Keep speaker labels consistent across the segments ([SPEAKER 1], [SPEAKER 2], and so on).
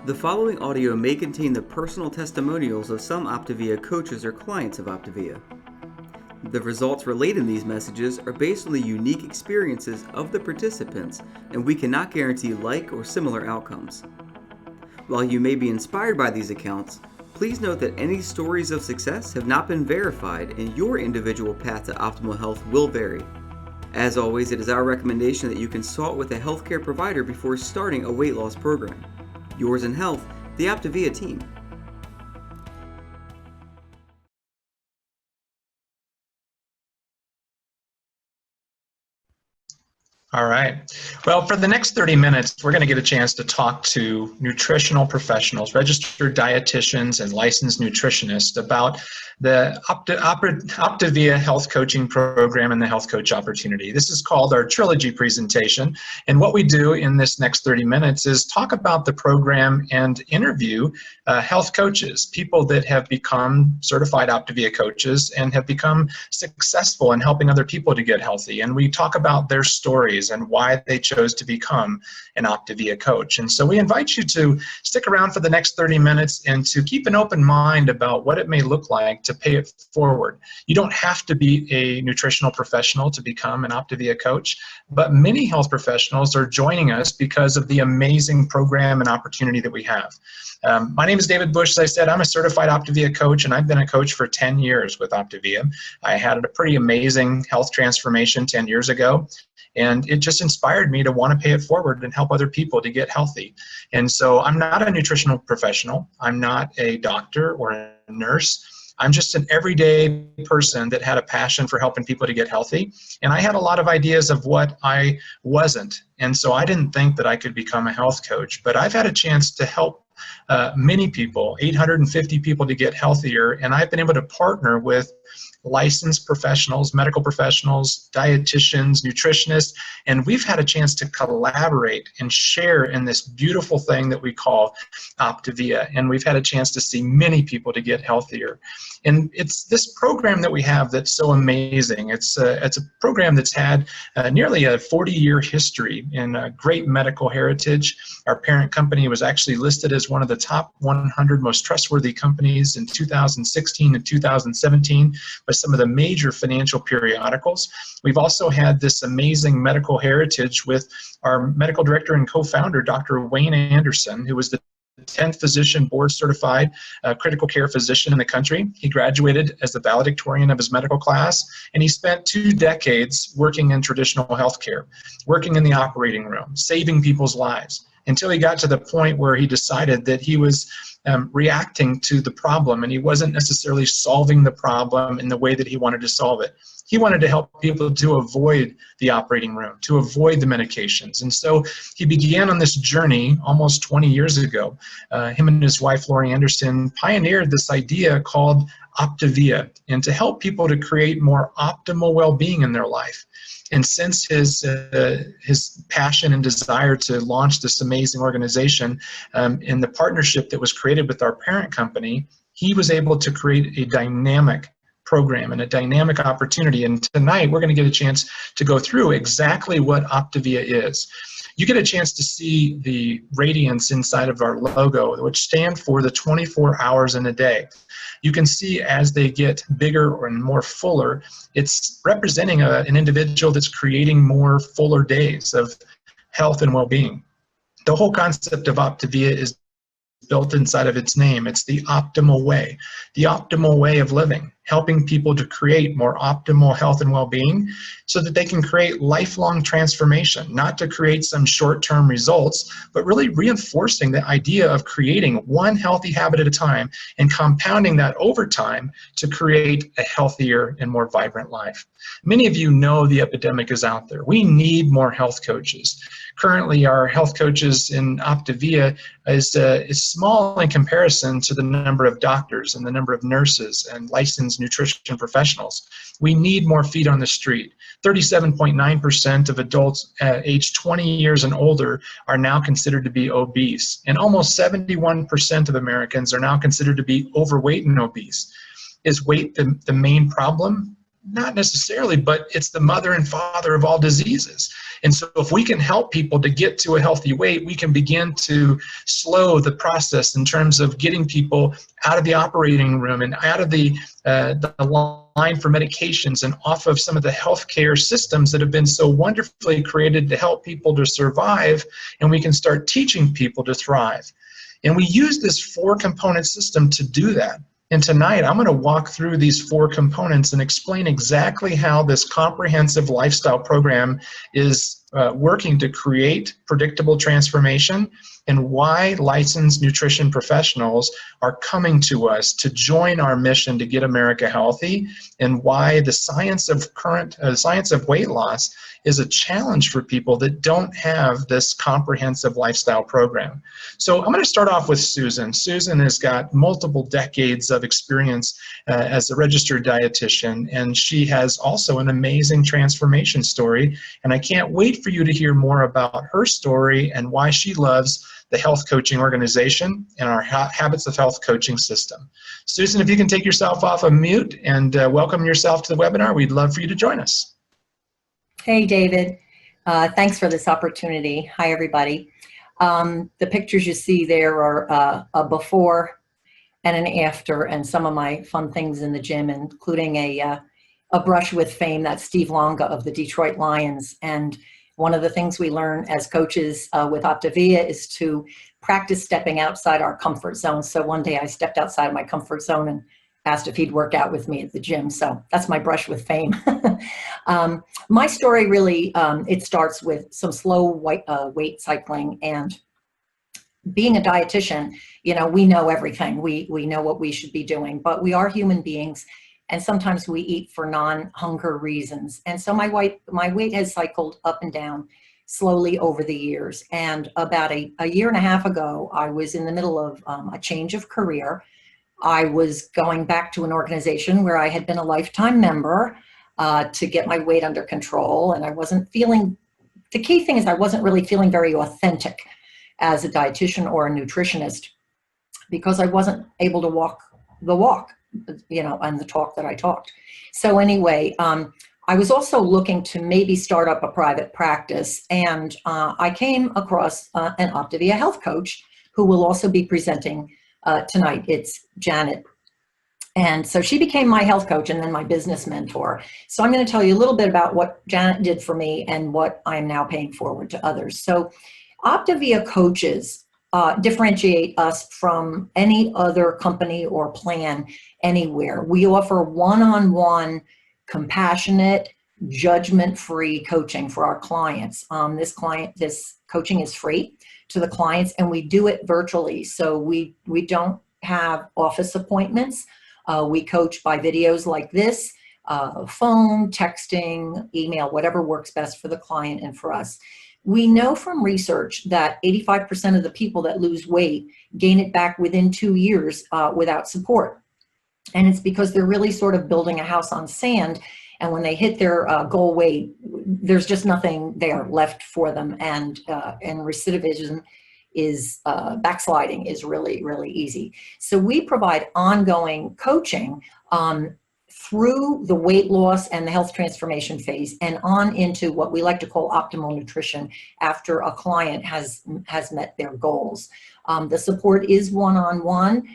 [SPEAKER 1] The following audio may contain the personal testimonials of some OPTAVIA coaches or clients of OPTAVIA. The results relayed in these messages are based on the unique experiences of the participants, and we cannot guarantee like or similar outcomes. While you may be inspired by these accounts, please note that any stories of success have not been verified and your individual path to optimal health will vary. As always, it is our recommendation that you consult with a healthcare provider before starting a weight loss program. Yours in health, the OPTAVIA team.
[SPEAKER 2] All right. Well, for the next 30 minutes, we're going to get a chance to talk to nutritional professionals, registered dietitians, and licensed nutritionists about the OPTAVIA Health Coaching Program and the Health Coach Opportunity. This is called our Trilogy Presentation. And what we do in this next 30 minutes is talk about the program and interview health coaches, people that have become certified OPTAVIA coaches and have become successful in helping other people to get healthy. And we talk about their stories and why they chose to become an OPTAVIA coach. And so we invite you to stick around for the next 30 minutes and to keep an open mind about what it may look like to pay it forward. You don't have to be a nutritional professional to become an OPTAVIA coach, but many health professionals are joining us because of the amazing program and opportunity that we have. My name is David Bush. As I said, I'm a certified OPTAVIA coach, and I've been a coach for 10 years with OPTAVIA. I had a pretty amazing health transformation 10 years ago, and it just inspired me to want to pay it forward and help other people to get healthy. And so I'm not a nutritional professional. I'm not a doctor or a nurse. I'm just an everyday person that had a passion for helping people to get healthy. And I had a lot of ideas of what I wasn't. And so I didn't think that I could become a health coach, but I've had a chance to help many people, 850 people, to get healthier. And I've been able to partner with licensed professionals, medical professionals, dietitians, nutritionists, and we've had a chance to collaborate and share in this beautiful thing that we call OPTAVIA. And we've had a chance to see many people to get healthier. And it's this program that we have that's so amazing. It's a program that's had nearly a 40-year history and great medical heritage. Our parent company was actually listed as one of the top 100 most trustworthy companies in 2016 and 2017 by some of the major financial periodicals. We've also had this amazing medical heritage with our medical director and co-founder, Dr. Wayne Anderson, who was the 10th physician board certified critical care physician in the country. He graduated as the valedictorian of his medical class, and he spent 2 decades working in traditional healthcare, working in the operating room, saving people's lives, until he got to the point where he decided that he was reacting to the problem, and he wasn't necessarily solving the problem in the way that he wanted to solve it. He wanted to help people to avoid the operating room, to avoid the medications. And so he began on this journey almost 20 years ago. Him and his wife, Lori Anderson, pioneered this idea called OPTAVIA, and to help people to create more optimal well-being in their life. And since his passion and desire to launch this amazing organization in the partnership that was created with our parent company, he was able to create a dynamic program and a dynamic opportunity. And tonight we're going to get a chance to go through exactly what OPTAVIA is. You get a chance to see the radiance inside of our logo, which stand for the 24 hours in a day. You can see as they get bigger and more fuller, it's representing an individual that's creating more fuller days of health and well-being. The whole concept of OPTAVIA is built inside of its name. It's the optimal way of living, helping people to create more optimal health and well-being so that they can create lifelong transformation, not to create some short-term results, but really reinforcing the idea of creating one healthy habit at a time and compounding that over time to create a healthier and more vibrant life. Many of you know the epidemic is out there. We need more health coaches. Currently, our health coaches in OPTAVIA is small in comparison to the number of doctors and the number of nurses and licensed nutrition professionals. We need more feet on the street. 37.9% of adults aged 20 years and older are now considered to be obese, and almost 71% of Americans are now considered to be overweight and obese. Is weight the main problem? Not necessarily, but it's the mother and father of all diseases. And so if we can help people to get to a healthy weight, we can begin to slow the process in terms of getting people out of the operating room and out of the line for medications and off of some of the healthcare systems that have been so wonderfully created to help people to survive, and we can start teaching people to thrive. And we use this 4-component system to do that. And tonight, I'm going to walk through these 4 components and explain exactly how this comprehensive lifestyle program is working to create predictable transformation, and why licensed nutrition professionals are coming to us to join our mission to get America healthy, and why the science of weight loss is a challenge for people that don't have this comprehensive lifestyle program. So I'm going to start off with Susan. Susan has got multiple decades of experience as a registered dietitian, and she has also an amazing transformation story, and I can't wait for you to hear more about her story and why she loves the health coaching organization and our Habits of Health coaching system. Susan, if you can take yourself off of mute and welcome yourself to the webinar, we'd love for you to join us.
[SPEAKER 3] Hey, David. Thanks for this opportunity. Hi, everybody. The pictures you see there are a before and an after, and some of my fun things in the gym, including a brush with fame. That's Steve Longa of the Detroit Lions. And one of the things we learn as coaches with OPTAVIA is to practice stepping outside our comfort zone. So one day I stepped outside of my comfort zone and asked if he'd work out with me at the gym. So that's my brush with fame. My story really, it starts with some slow weight cycling, and being a dietitian, you know, we know everything. We know what we should be doing, but we are human beings, and sometimes we eat for non-hunger reasons. And so my weight has cycled up and down slowly over the years. And about a year and a half ago, I was in the middle of a change of career. I was going back to an organization where I had been a lifetime member to get my weight under control. And I wasn't feeling, the key thing is I wasn't really feeling very authentic as a dietitian or a nutritionist, because I wasn't able to walk the walk, you know, and the talk that I talked. So anyway, I was also looking to maybe start up a private practice, and I came across an OPTAVIA health coach who will also be presenting tonight. It's Janet. And so she became my health coach and then my business mentor. So I'm going to tell you a little bit about what Janet did for me and what I'm now paying forward to others. So OPTAVIA coaches differentiate us from any other company or plan anywhere. We offer one-on-one, compassionate, judgment-free coaching for our clients. This coaching is free to the clients, and we do it virtually. So we don't have office appointments. We coach by videos like this, phone, texting, email, whatever works best for the client and for us. We know from research that 85% of the people that lose weight gain it back within 2 years without support. And it's because they're really sort of building a house on sand. And when they hit their goal weight, there's just nothing there left for them. And recidivism is backsliding is really, really easy. So we provide ongoing coaching through the weight loss and the health transformation phase, and on into what we like to call optimal nutrition after a client has met their goals. The support is one-on-one.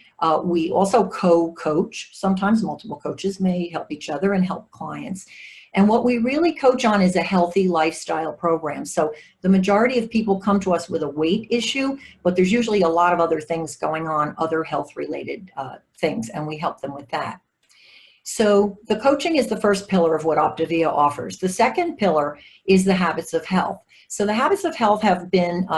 [SPEAKER 3] We also co-coach. Sometimes multiple coaches may help each other and help clients. And what we really coach on is a healthy lifestyle program. So the majority of people come to us with a weight issue, but there's usually a lot of other things going on, other health-related things, and we help them with that. So the coaching is the first pillar of what OPTAVIA offers. The second pillar is the habits of health. So the habits of health have been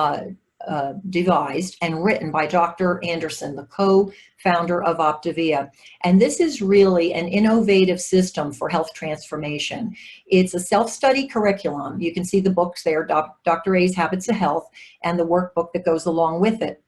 [SPEAKER 3] devised and written by Dr. Anderson, the co-founder of OPTAVIA. And this is really an innovative system for health transformation. It's a self-study curriculum. You can see the books there, Dr. A's Habits of Health, and the workbook that goes along with it.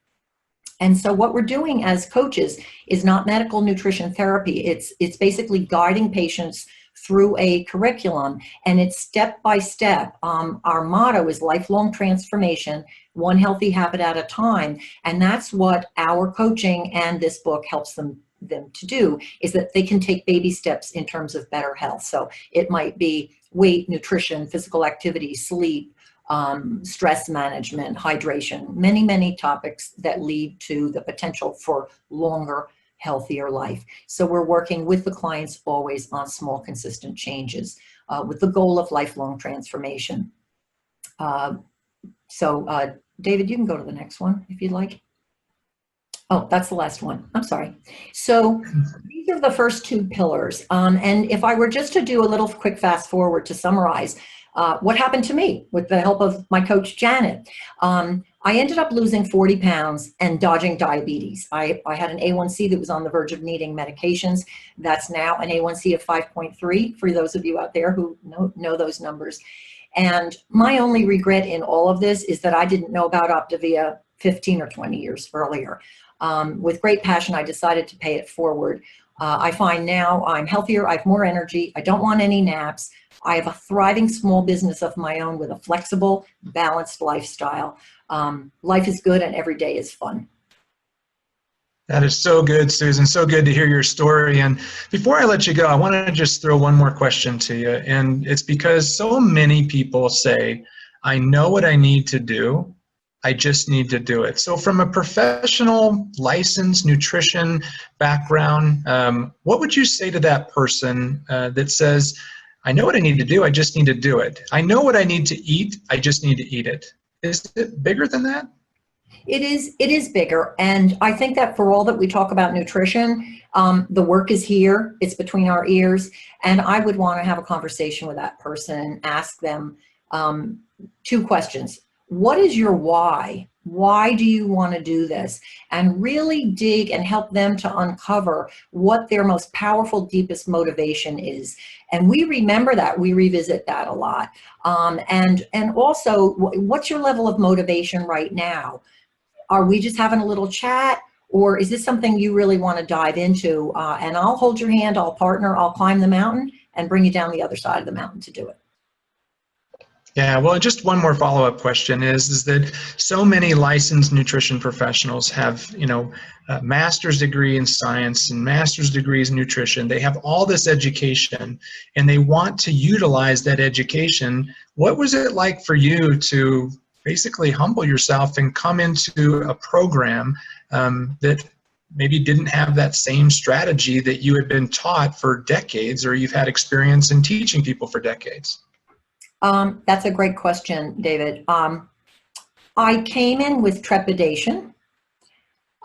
[SPEAKER 3] And so what we're doing as coaches is not medical nutrition therapy. It's basically guiding patients through a curriculum, and it's step by step. Our motto is lifelong transformation, one healthy habit at a time. And that's what our coaching and this book helps them to do, is that they can take baby steps in terms of better health. So it might be weight, nutrition, physical activity, sleep, stress management, hydration, many, many topics that lead to the potential for longer, healthier life. So we're working with the clients always on small, consistent changes with the goal of lifelong transformation. David, you can go to the next one if you'd like. Oh, that's the last one. I'm sorry. So these are the first two pillars. And if I were just to do a little quick fast forward to summarize what happened to me with the help of my coach, Janet. I ended up losing 40 pounds and dodging diabetes. I had an A1C that was on the verge of needing medications. That's now an A1C of 5.3 for those of you out there who know those numbers. And my only regret in all of this is that I didn't know about OPTAVIA 15 or 20 years earlier. With great passion, I decided to pay it forward. I find now I'm healthier, I have more energy, I don't want any naps. I have a thriving small business of my own with a flexible, balanced lifestyle. Life is good and every day is fun.
[SPEAKER 2] That is so good, Susan. So good to hear your story. And before I let you go, I want to just throw one more question to you. And it's because so many people say, I know what I need to do. I just need to do it. So from a professional, licensed nutrition background, what would you say to that person that says, I know what I need to do, I just need to do it. I know what I need to eat, I just need to eat it. Is it bigger than that?
[SPEAKER 3] It is bigger. And I think that for all that we talk about nutrition, the work is here, it's between our ears. And I would want to have a conversation with that person, ask them two questions. What is your why? Why do you want to do this? And really dig and help them to uncover what their most powerful, deepest motivation is. And we remember that, we revisit that a lot. And also, what's your level of motivation right now? Are we just having a little chat? Or is this something you really want to dive into? And I'll hold your hand, I'll partner, I'll climb the mountain and bring you down the other side of the mountain to do it.
[SPEAKER 2] Yeah, well, just one more follow-up question is that so many licensed nutrition professionals have, a master's degree in science and master's degrees in nutrition. They have all this education and they want to utilize that education. What was it like for you to basically humble yourself and come into a program that maybe didn't have that same strategy that you had been taught for decades, or you've had experience in teaching people for decades?
[SPEAKER 3] That's a great question, David. I came in with trepidation.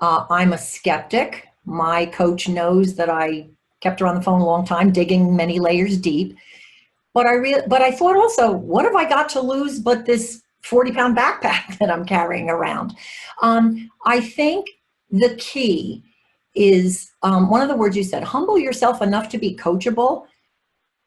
[SPEAKER 3] I'm a skeptic. My coach knows that I kept her on the phone a long time, digging many layers deep. But I thought also, what have I got to lose but this 40-pound backpack that I'm carrying around? I think the key is one of the words you said, humble yourself enough to be coachable.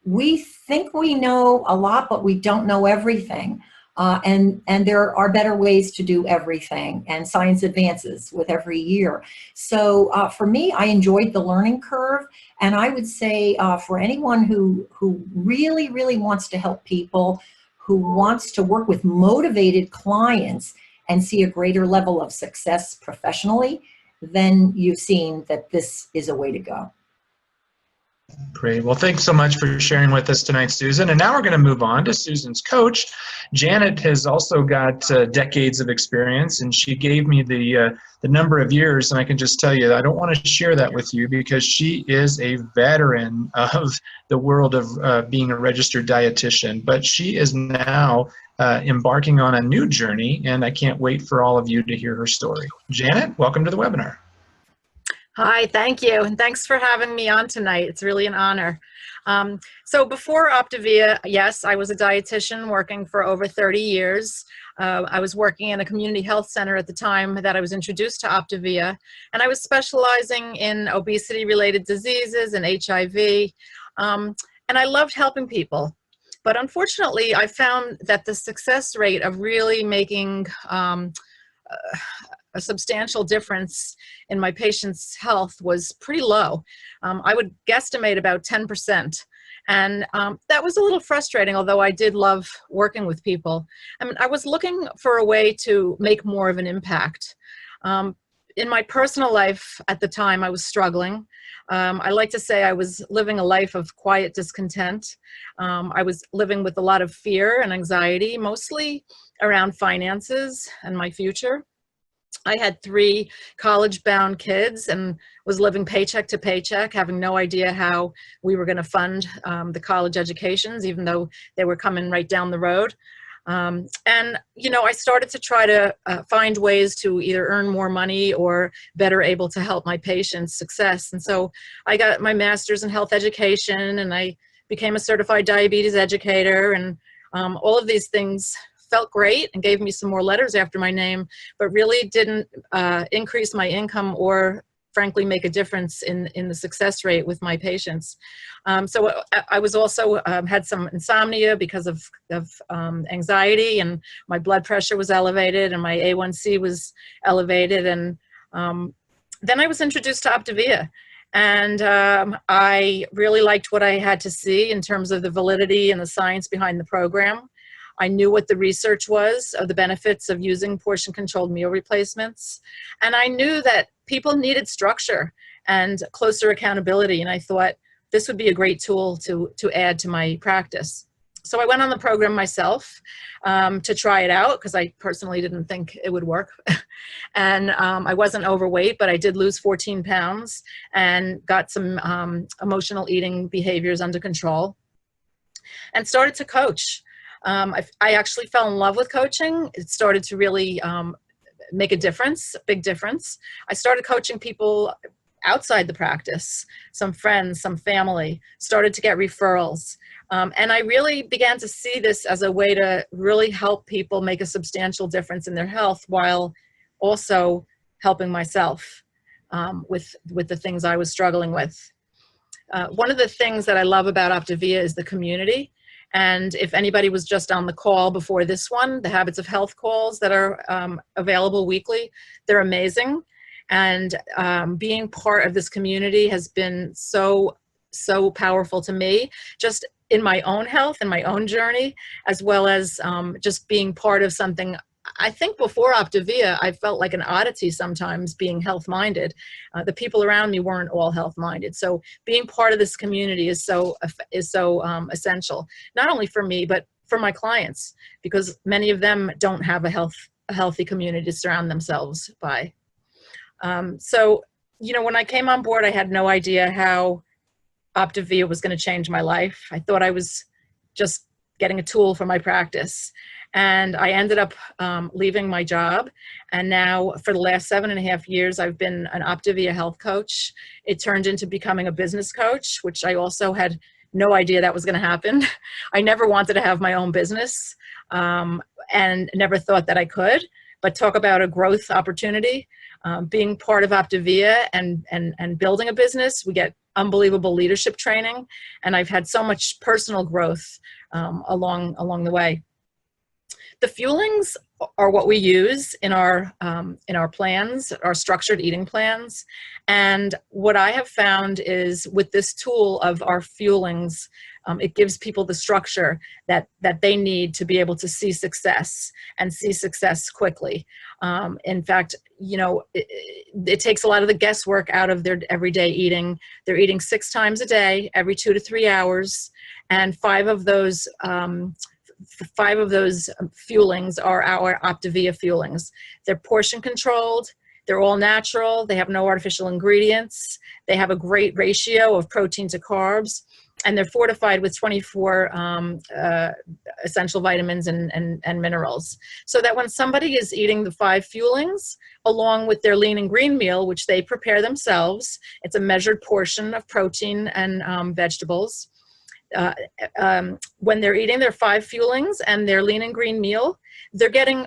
[SPEAKER 3] We think we know a lot, but we don't know everything. And there are better ways to do everything, and science advances with every year. So for me, I enjoyed the learning curve. And I would say for anyone who really, really wants to help people, who wants to work with motivated clients and see a greater level of success professionally, then you've seen that this is a way to go.
[SPEAKER 2] Great. Well, thanks so much for sharing with us tonight, Susan. And now we're going to move on to Susan's coach. Janet has also got decades of experience, and she gave me the number of years, and I can just tell you, I don't want to share that with you because she is a veteran of the world of being a registered dietitian, but she is now embarking on a new journey, and I can't wait for all of you to hear her story. Janet, welcome to the webinar.
[SPEAKER 4] Hi, thank you. And thanks for having me on tonight. It's really an honor. So before OPTAVIA, yes, I was a dietitian working for over 30 years. I was working in a community health center at the time that I was introduced to OPTAVIA, and I was specializing in obesity-related diseases and HIV, and I loved helping people. But unfortunately, I found that the success rate of really making a substantial difference in my patient's health was pretty low. I would guesstimate about 10%. And that was a little frustrating, although I did love working with people. I mean, I was looking for a way to make more of an impact. in my personal life at the time, I was struggling. I like to say I was living a life of quiet discontent. I was living with a lot of fear and anxiety, mostly around finances and my future. I had 3 college-bound kids and was living paycheck to paycheck, having no idea how we were going to fund the college educations, even though they were coming right down the road. And, you know, I started to try to find ways to either earn more money or better able to help my patients' success. And so I got my master's in health education, and I became a certified diabetes educator, and all of these things felt great and gave me some more letters after my name, but really didn't increase my income or frankly make a difference in the success rate with my patients. So I was also had some insomnia because of anxiety, and my blood pressure was elevated and my A1C was elevated. And then I was introduced to OPTAVIA. And I really liked what I had to see in terms of the validity and the science behind the program. I knew what the research was of the benefits of using portion-controlled meal replacements. And I knew that people needed structure and closer accountability. And I thought this would be a great tool to add to my practice. So I went on the program myself to try it out because I personally didn't think it would work. And I wasn't overweight, but I did lose 14 pounds and got some emotional eating behaviors under control and started to coach. I actually fell in love with coaching. It started to really make a difference, a big difference. I started coaching people outside the practice, some friends, some family, started to get referrals. And I really began to see this as a way to really help people make a substantial difference in their health while also helping myself with the things I was struggling with. One of the things that I love about OPTAVIA is the community. And if anybody was just on the call before this one, the Habits of Health calls that are available weekly, they're amazing. And being part of this community has been so powerful to me, just in my own health and my own journey, as well as just being part of something. I think before OPTAVIA, I felt like an oddity sometimes being health-minded. The people around me weren't all health-minded. So being part of this community is so essential, not only for me, but for my clients, because many of them don't have a healthy community to surround themselves by. So, you know, when I came on board, I had no idea how OPTAVIA was going to change my life. I thought I was just getting a tool for my practice. And I ended up leaving my job. And now for the last 7.5 years, I've been an OPTAVIA health coach. It turned into becoming a business coach, which I also had no idea that was going to happen. I never wanted to have my own business and never thought that I could. But talk about a growth opportunity. Being part of OPTAVIA and building a business, we get unbelievable leadership training. And I've had so much personal growth along the way. The fuelings are what we use in our plans, our structured eating plans. And what I have found is with this tool of our fuelings, it gives people the structure that they need to be able to see success and see success quickly. In fact, you know, it takes a lot of the guesswork out of their everyday eating. They're eating 6 times a day, every 2 to 3 hours, and 5 of those fuelings are our OPTAVIA fuelings. They're portion controlled. They're all natural. They have no artificial ingredients. They have a great ratio of protein to carbs, and they're fortified with 24 essential vitamins and minerals. So that when somebody is eating the 5 fuelings, along with their lean and green meal, which they prepare themselves, it's a measured portion of protein and vegetables. When they're eating their 5 fuelings and their lean and green meal,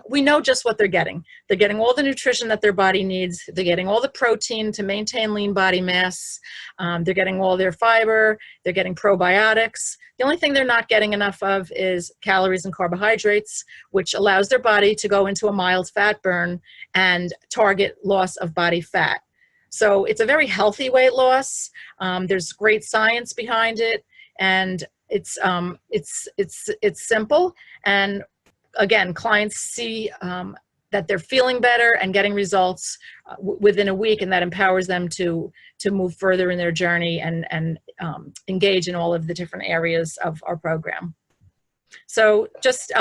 [SPEAKER 4] we know just what they're getting. They're getting all the nutrition that their body needs. They're getting all the protein to maintain lean body mass. They're getting all their fiber. They're getting probiotics. The only thing they're not getting enough of is calories and carbohydrates, which allows their body to go into a mild fat burn and target loss of body fat. So it's a very healthy weight loss. There's great science behind it. And it's simple, and again, clients see that they're feeling better and getting results within a week, and that empowers them to move further in their journey and engage in all of the different areas of our program. So just,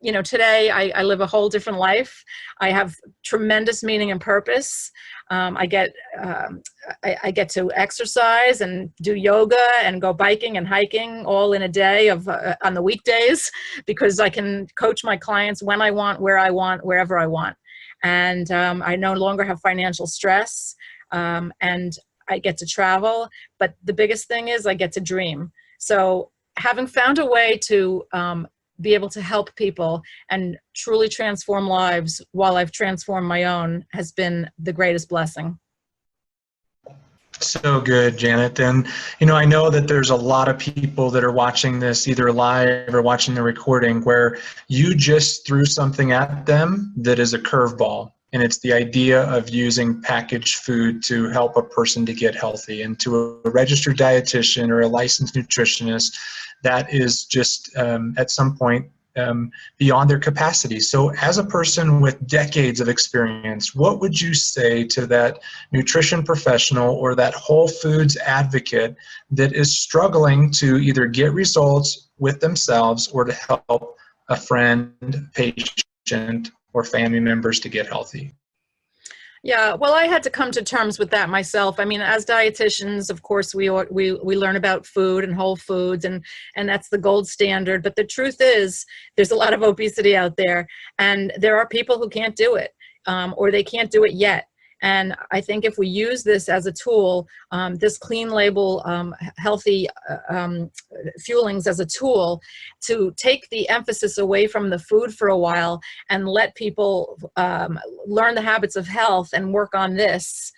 [SPEAKER 4] you know, today I live a whole different life. I have tremendous meaning and purpose. I get to exercise and do yoga and go biking and hiking all in a day on the weekdays, because I can coach my clients when I want, where I want, wherever I want. And I no longer have financial stress, and I get to travel. But the biggest thing is I get to dream. So having found a way to be able to help people and truly transform lives while I've transformed my own has been the greatest blessing.
[SPEAKER 2] So good, Janet. And, you know, I know that there's a lot of people that are watching this either live or watching the recording where you just threw something at them that is a curveball. And it's the idea of using packaged food to help a person to get healthy. And to a registered dietitian or a licensed nutritionist, that is just at some point beyond their capacity. So as a person with decades of experience, what would you say to that nutrition professional or that whole foods advocate that is struggling to either get results with themselves or to help a friend, patient, or family members to get healthy?
[SPEAKER 4] Yeah, well, I had to come to terms with that myself. I mean, as dietitians, of course, we learn about food and whole foods, and that's the gold standard. But the truth is, there's a lot of obesity out there, and there are people who can't do it, or they can't do it yet. And I think if we use this as a tool, this clean label, healthy fuelings as a tool to take the emphasis away from the food for a while and let people learn the habits of health and work on this,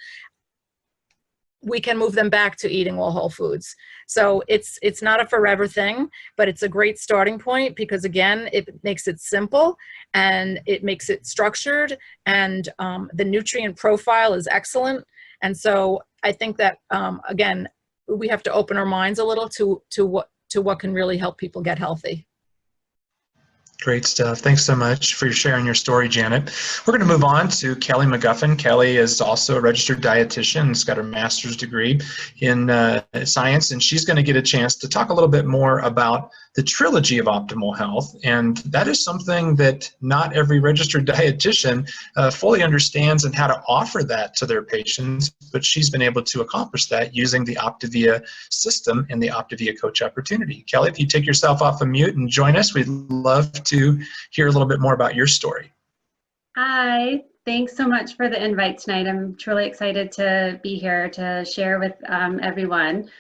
[SPEAKER 4] we can move them back to eating all whole foods. So it's not a forever thing, but it's a great starting point because, again, it makes it simple and it makes it structured, and the nutrient profile is excellent. And so I think that, again, we have to open our minds a little to what can really help people get healthy.
[SPEAKER 2] Great stuff. Thanks so much for sharing your story, Janet. We're going to move on to Kelly McGuffin. Kelly is also a registered dietitian. She's got her master's degree in science, and she's going to get a chance to talk a little bit more about the trilogy of optimal health. And that is something that not every registered dietitian fully understands and how to offer that to their patients, but she's been able to accomplish that using the OPTAVIA system and the OPTAVIA Coach Opportunity. Kelly, if you take yourself off of mute and join us, we'd love to hear a little bit more about your story.
[SPEAKER 5] Hi, thanks so much for the invite tonight. I'm truly excited to be here to share with everyone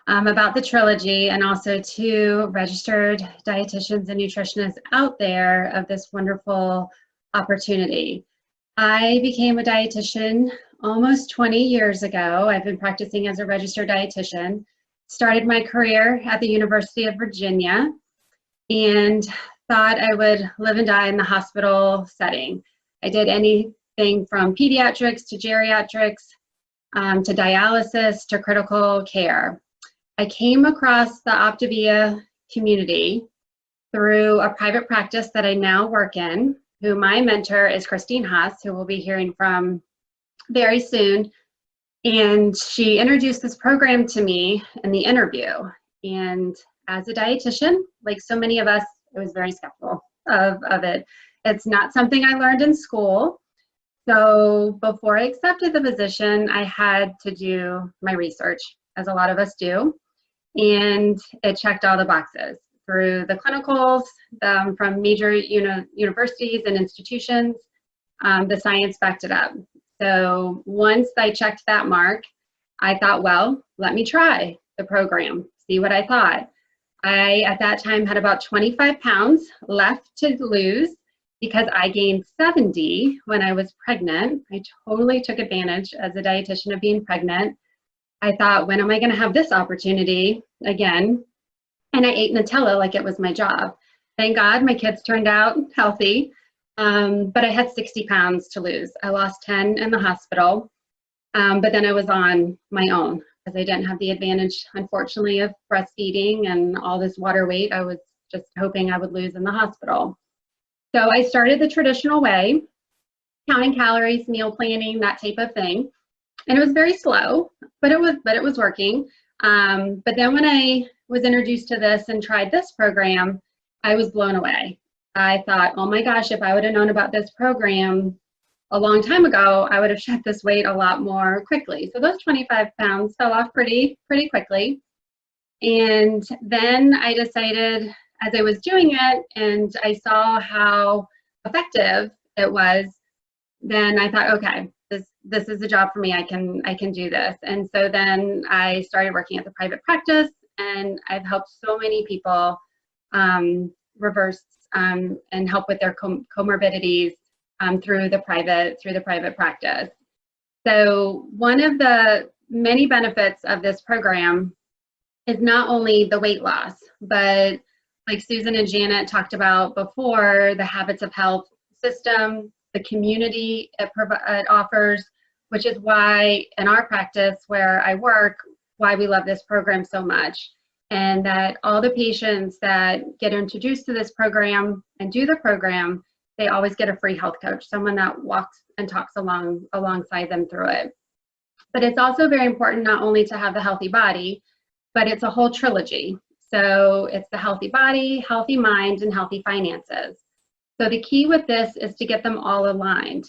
[SPEAKER 5] about the trilogy, and also to registered dietitians and nutritionists out there of this wonderful opportunity. I became a dietitian almost 20 years ago. I've been practicing as a registered dietitian, started my career at the University of Virginia, and thought I would live and die in the hospital setting. I did anything from pediatrics to geriatrics, to dialysis to critical care. I came across the OPTAVIA community through a private practice that I now work in, who my mentor is Christine Haas, who we'll be hearing from very soon. And she introduced this program to me in the interview. And as a dietitian, like so many of us, I was very skeptical of it. It's not something I learned in school. So before I accepted the position, I had to do my research, as a lot of us do. And it checked all the boxes through the clinicals from major universities and institutions. The science backed it up. So once I checked that mark, I thought, well, let me try the program, see what I thought. I, at that time, had about 25 pounds left to lose because I gained 70 when I was pregnant. I totally took advantage as a dietitian of being pregnant. I thought, when am I going to have this opportunity again? And I ate Nutella like it was my job. Thank God my kids turned out healthy, but I had 60 pounds to lose. I lost 10 in the hospital, but then I was on my own because I didn't have the advantage, unfortunately, of breastfeeding and all this water weight I was just hoping I would lose in the hospital. So I started the traditional way. counting calories, meal planning, that type of thing. And it was very slow, but it was working. But then when I was introduced to this and tried this program, I was blown away. I thought, oh my gosh, if I would have known about this program a long time ago, I would have shed this weight a lot more quickly. So those 25 pounds fell off pretty quickly. And then I decided, as I was doing it and I saw how effective it was, then I thought, okay, this is a job for me. I can do this. And so then I started working at the private practice, and I've helped so many people reverse and help with their comorbidities through the private practice. So one of the many benefits of this program is not only the weight loss, but like Susan and Janet talked about before, the Habits of Health system, the community it offers, which is why in our practice where I work, why we love this program so much. And that all the patients that get introduced to this program and do the program, they always get a free health coach, someone that walks and talks alongside them through it. But it's also very important not only to have the healthy body, but it's a whole trilogy. So it's the healthy body, healthy mind, and healthy finances. So the key with this is to get them all aligned,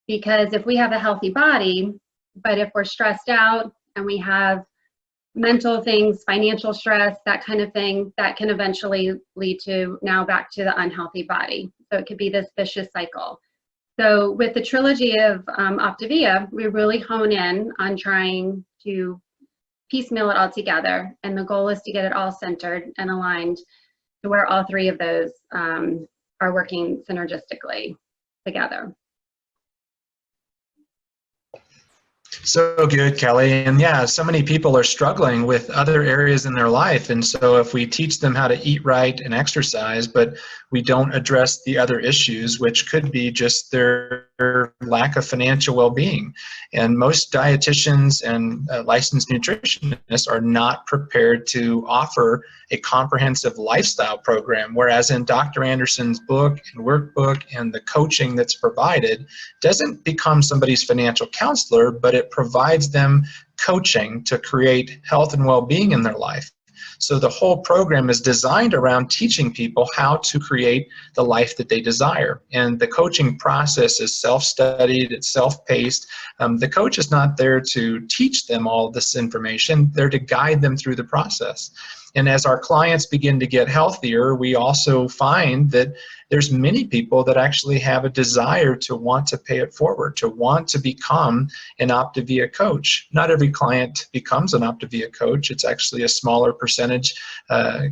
[SPEAKER 5] because if we have a healthy body, but if we're stressed out and we have mental things, financial stress, that kind of thing, that can eventually lead to now back to the unhealthy body. So it could be this vicious cycle. So with the trilogy of OPTAVIA, we really hone in on trying to piecemeal it all together. And the goal is to get it all centered and aligned to where all three of those are working synergistically together.
[SPEAKER 2] So good, Kelly. And yeah, so many people are struggling with other areas in their life. And so if we teach them how to eat right and exercise, but we don't address the other issues, which could be just their lack of financial well-being. And most dietitians and licensed nutritionists are not prepared to offer a comprehensive lifestyle program, whereas in Dr. Anderson's book and workbook and the coaching that's provided doesn't become somebody's financial counselor, but it provides them coaching to create health and well-being in their life. So the whole program is designed around teaching people how to create the life that they desire. And the coaching process is self-studied, it's self-paced. The coach is not there to teach them all this information, they're to guide them through the process. And as our clients begin to get healthier, we also find that there's many people that actually have a desire to want to pay it forward, to want to become an OPTAVIA coach. Not every client becomes an OPTAVIA coach. It's actually a smaller percentage,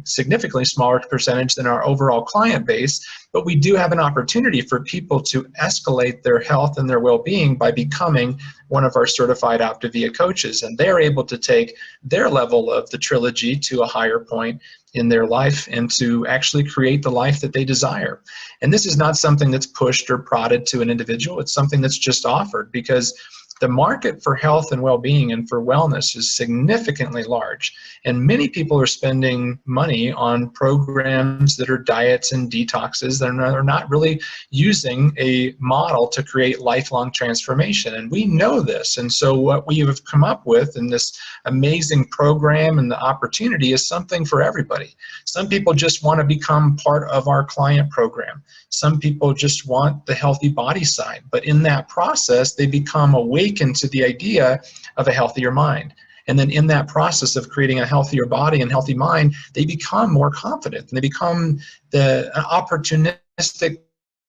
[SPEAKER 2] significantly smaller percentage than our overall client base. But we do have an opportunity for people to escalate their health and their well-being by becoming one of our certified OPTAVIA coaches. And they're able to take their level of the trilogy to a higher point in their life and to actually create the life that they desire. And this is not something that's pushed or prodded to an individual. It's something that's just offered because the market for health and well-being and for wellness is significantly large. And many people are spending money on programs that are diets and detoxes that are not really using a model to create lifelong transformation. And we know this. And so what we have come up with in this amazing program and the opportunity is something for everybody. Some people just want to become part of our client program. Some people just want the healthy body side. But in that process, they become awakened to the idea of a healthier mind. And then in that process of creating a healthier body and healthy mind, they become more confident and they become the opportunistic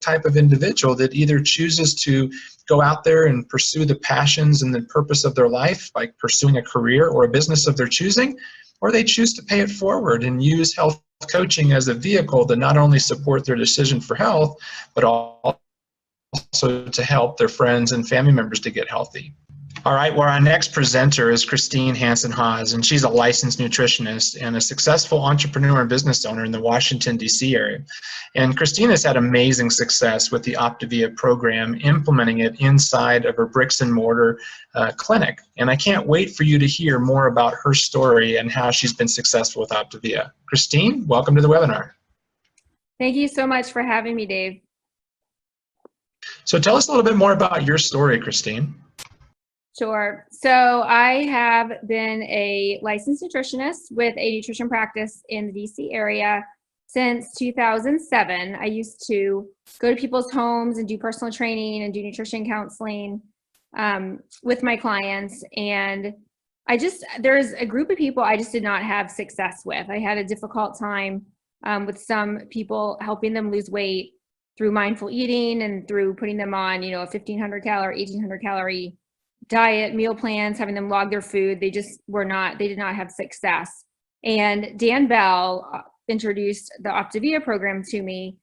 [SPEAKER 2] type of individual that either chooses to go out there and pursue the passions and the purpose of their life by pursuing a career or a business of their choosing, or they choose to pay it forward and use health coaching as a vehicle to not only support their decision for health, but also to help their friends and family members to get healthy. All right, well, our next presenter is Christine Hansen-Haas, and she's a licensed nutritionist and a successful entrepreneur and business owner in the Washington, D.C. area. And Christine has had amazing success with the OPTAVIA program, implementing it inside of her bricks and mortar clinic. And I can't wait for you to hear more about her story and how she's been successful with OPTAVIA. Christine, welcome to the webinar.
[SPEAKER 6] Thank you so much for having me, Dave.
[SPEAKER 2] So tell us a little bit more about your story, Christine.
[SPEAKER 6] Sure. So I have been a licensed nutritionist with a nutrition practice in the DC area since 2007. I used to go to people's homes and do personal training and do nutrition counseling with my clients. And there's a group of people I just did not have success with. I had a difficult time with some people, helping them lose weight through mindful eating and through putting them on, a 1,500 calorie, 1,800 calorie diet, meal plans, having them log their food. They did not have success. And Dan Bell introduced the OPTAVIA program to me,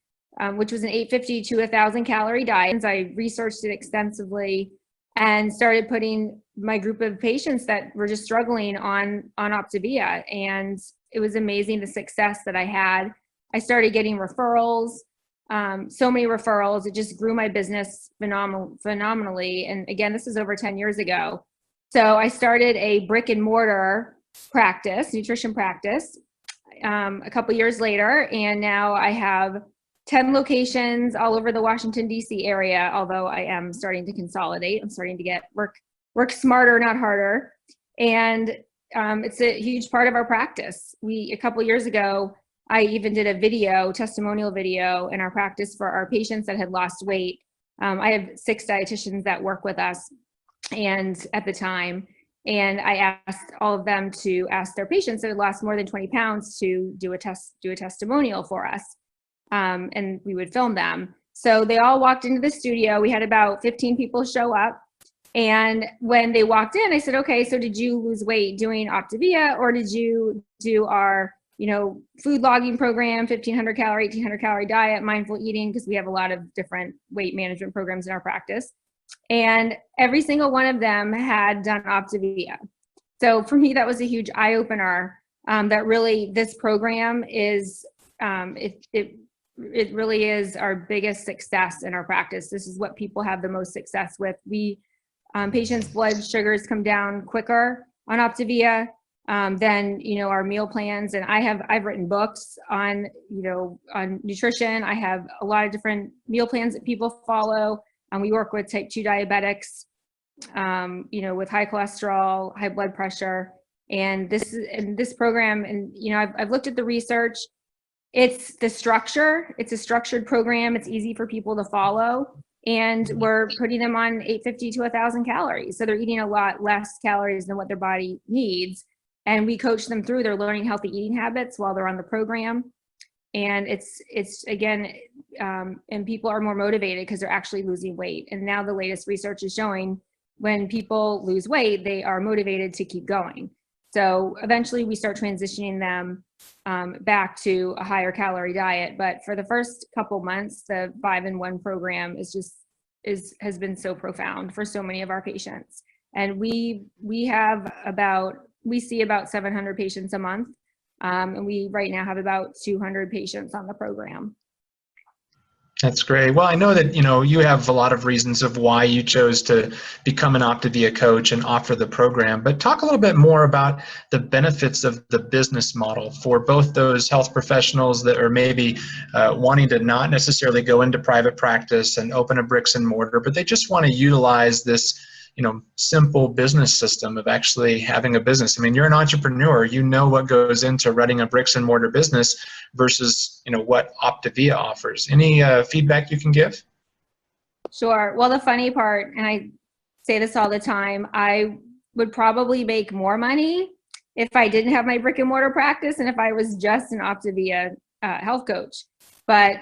[SPEAKER 6] which was an 850 to 1,000 calorie diet. I researched it extensively and started putting my group of patients that were just struggling on OPTAVIA. And it was amazing the success that I had. I started getting referrals. So many referrals. It just grew my business phenomenally. And again, this is over 10 years ago. So I started a brick and mortar practice, nutrition practice, a couple years later. And now I have 10 locations all over the Washington, D.C. area, although I am starting to consolidate. I'm starting to get work smarter, not harder. And it's a huge part of our practice. A couple years ago, I even did a testimonial video in our practice for our patients that had lost weight. I have 6 dietitians that work with us and at the time, and I asked all of them to ask their patients that had lost more than 20 pounds to do a testimonial for us. And we would film them. So they all walked into the studio. We had about 15 people show up. And when they walked in, I said, okay, so did you lose weight doing OPTAVIA, or did you do our food logging program, 1,500 calorie, 1,800 calorie diet, mindful eating, because we have a lot of different weight management programs in our practice. And every single one of them had done OPTAVIA. So for me, that was a huge eye opener, that really this program is, it really is our biggest success in our practice. This is what people have the most success with. Patients' blood sugars come down quicker on OPTAVIA than our meal plans. And I've written books on nutrition. I have a lot of different meal plans that people follow. We work with type 2 diabetics, with high cholesterol, high blood pressure, and this program. And I've looked at the research. It's the structure. It's a structured program. It's easy for people to follow. And we're putting them on 850 to 1,000 calories. So they're eating a lot less calories than what their body needs. And we coach them through. They're learning healthy eating habits while they're on the program. And it's again, and people are more motivated because they're actually losing weight. And now the latest research is showing when people lose weight, they are motivated to keep going. So eventually we start transitioning them back to a higher calorie diet. But for the first couple months, the 5-in-1 program has been so profound for so many of our patients. And we see about 700 patients a month. And we right now have about 200 patients on the program.
[SPEAKER 2] That's great. Well, I know that, you have a lot of reasons of why you chose to become an OPTAVIA coach and offer the program, but talk a little bit more about the benefits of the business model for both those health professionals that are maybe wanting to not necessarily go into private practice and open a bricks and mortar, but they just want to utilize this simple business system of actually having a business. I mean, you're an entrepreneur, what goes into running a bricks and mortar business versus, what OPTAVIA offers. Any feedback you can give?
[SPEAKER 6] Sure. Well, the funny part, and I say this all the time, I would probably make more money if I didn't have my brick and mortar practice and if I was just an OPTAVIA health coach. But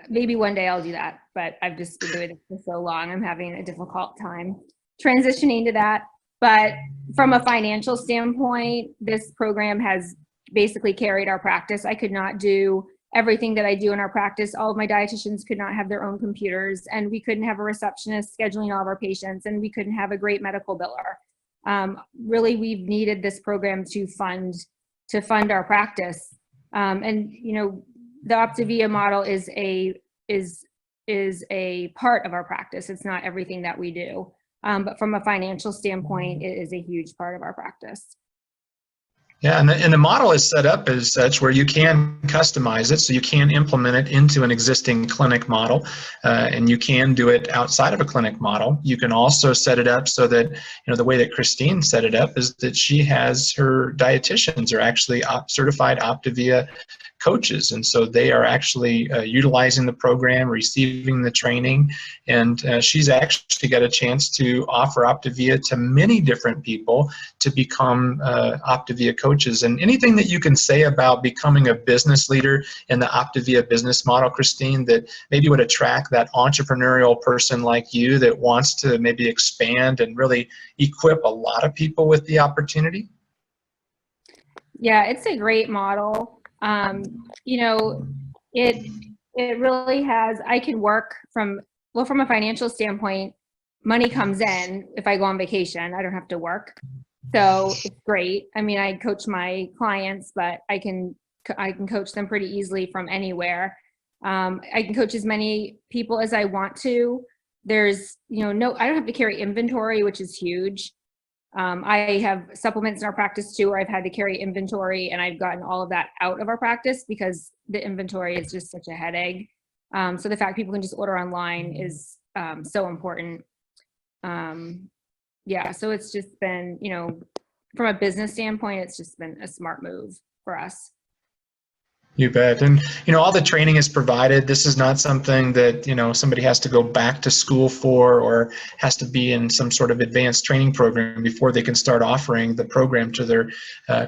[SPEAKER 6] maybe one day I'll do that, but I've just been doing it for so long. I'm having a difficult time transitioning to that. But from a financial standpoint, this program has basically carried our practice. I could not do everything that I do in our practice. All of my dietitians could not have their own computers, and we couldn't have a receptionist scheduling all of our patients, and we couldn't have a great medical biller. Really, we've needed this program to fund our practice. And the OPTAVIA model is a part of our practice. It's not everything that we do. But from a financial standpoint, it is a huge part of our practice.
[SPEAKER 2] Yeah, and the model is set up as such where you can customize it, so you can implement it into an existing clinic model, and you can do it outside of a clinic model. You can also set it up so that, the way that Christine set it up is that she has her dietitians are actually certified OPTAVIA coaches, and so they are actually utilizing the program, receiving the training, and she's actually got a chance to offer OPTAVIA to many different people to become OPTAVIA coaches. And anything that you can say about becoming a business leader in the OPTAVIA business model, Christine, that maybe would attract that entrepreneurial person like you that wants to maybe expand and really equip a lot of people with the opportunity?
[SPEAKER 6] Yeah, it's a great model. You know, it really has, I can work from a financial standpoint, money comes in if I go on vacation, I don't have to work. So it's great. I mean, I coach my clients, but I can coach them pretty easily from anywhere. I can coach as many people as I want to. There's, I don't have to carry inventory, which is huge. I have supplements in our practice too, where I've had to carry inventory, and I've gotten all of that out of our practice because the inventory is just such a headache. So the fact people can just order online is so important. Yeah, so it's just been, from a business standpoint, it's just been a smart move for us.
[SPEAKER 2] You bet. And, all the training is provided. This is not something that, somebody has to go back to school for or has to be in some sort of advanced training program before they can start offering the program to their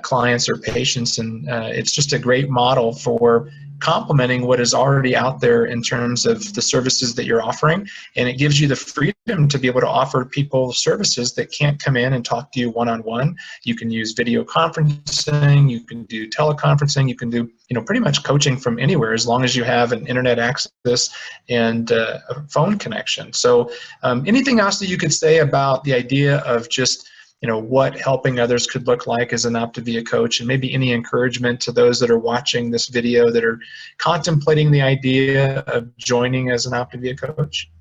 [SPEAKER 2] clients or patients. And it's just a great model for complementing what is already out there in terms of the services that you're offering. And it gives you the freedom to be able to offer people services that can't come in and talk to you one-on-one. You can use video conferencing, you can do teleconferencing, you can do, pretty much coaching from anywhere as long as you have an internet access and a phone connection. So anything else that you could say about the idea of just what helping others could look like as an OPTAVIA coach, and maybe any encouragement to those that are watching this video that are contemplating the idea of joining as an OPTAVIA coach?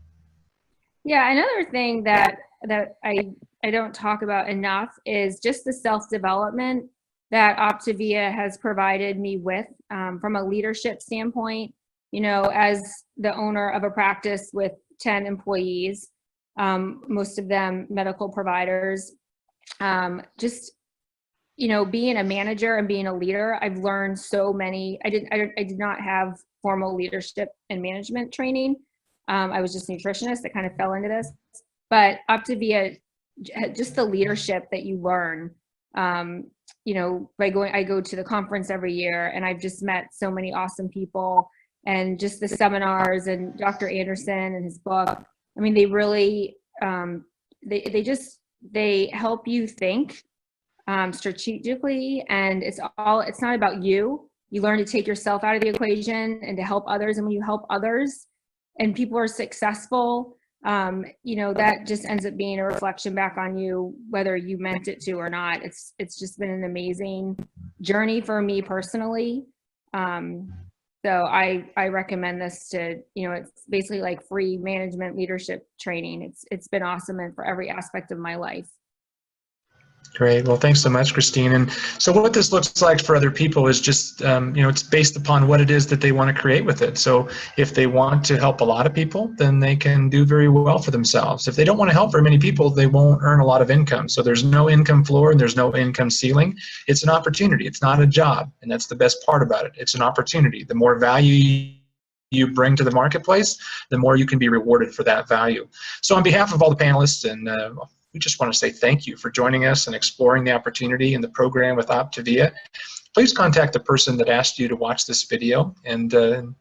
[SPEAKER 6] Yeah, another thing that I don't talk about enough is just the self-development that OPTAVIA has provided me with from a leadership standpoint. As the owner of a practice with 10 employees, most of them medical providers, just being a manager and being a leader, I've learned so many. I did not have formal leadership and management training. I was just a nutritionist that kind of fell into this, but OPTAVIA, just the leadership that you learn, I go to the conference every year, and I've just met so many awesome people, and just the seminars and Dr. Anderson and his book. I mean, they really, they help you think strategically, and it's not about you. You learn to take yourself out of the equation and to help others. And when you help others and people are successful, that just ends up being a reflection back on you, whether you meant it to or not. It's just been an amazing journey for me personally. So I recommend this to, it's basically like free management leadership training. It's been awesome and for every aspect of my life.
[SPEAKER 2] Great. Well, thanks so much, Christine. And so what this looks like for other people is just, it's based upon what it is that they want to create with it. So if they want to help a lot of people, then they can do very well for themselves. If they don't want to help very many people, they won't earn a lot of income. So there's no income floor and there's no income ceiling. It's an opportunity. It's not a job. And that's the best part about it. It's an opportunity. The more value you bring to the marketplace, the more you can be rewarded for that value. So on behalf of all the panelists, and we just want to say thank you for joining us and exploring the opportunity in the program with OPTAVIA. Please contact the person that asked you to watch this video, and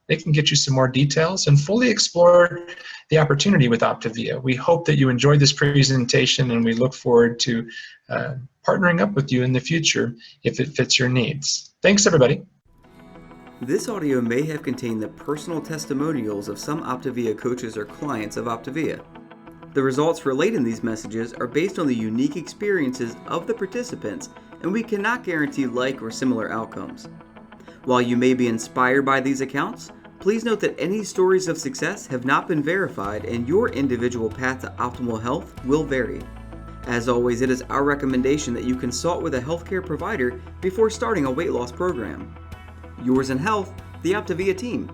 [SPEAKER 2] they can get you some more details and fully explore the opportunity with OPTAVIA. We hope that you enjoyed this presentation, and we look forward to partnering up with you in the future if it fits your needs. Thanks, everybody.
[SPEAKER 1] This audio may have contained the personal testimonials of some OPTAVIA coaches or clients of OPTAVIA. The results relayed in these messages are based on the unique experiences of the participants, and we cannot guarantee like or similar outcomes. While you may be inspired by these accounts, please note that any stories of success have not been verified, and your individual path to optimal health will vary. As always, it is our recommendation that you consult with a healthcare provider before starting a weight loss program. Yours in health, the OPTAVIA team.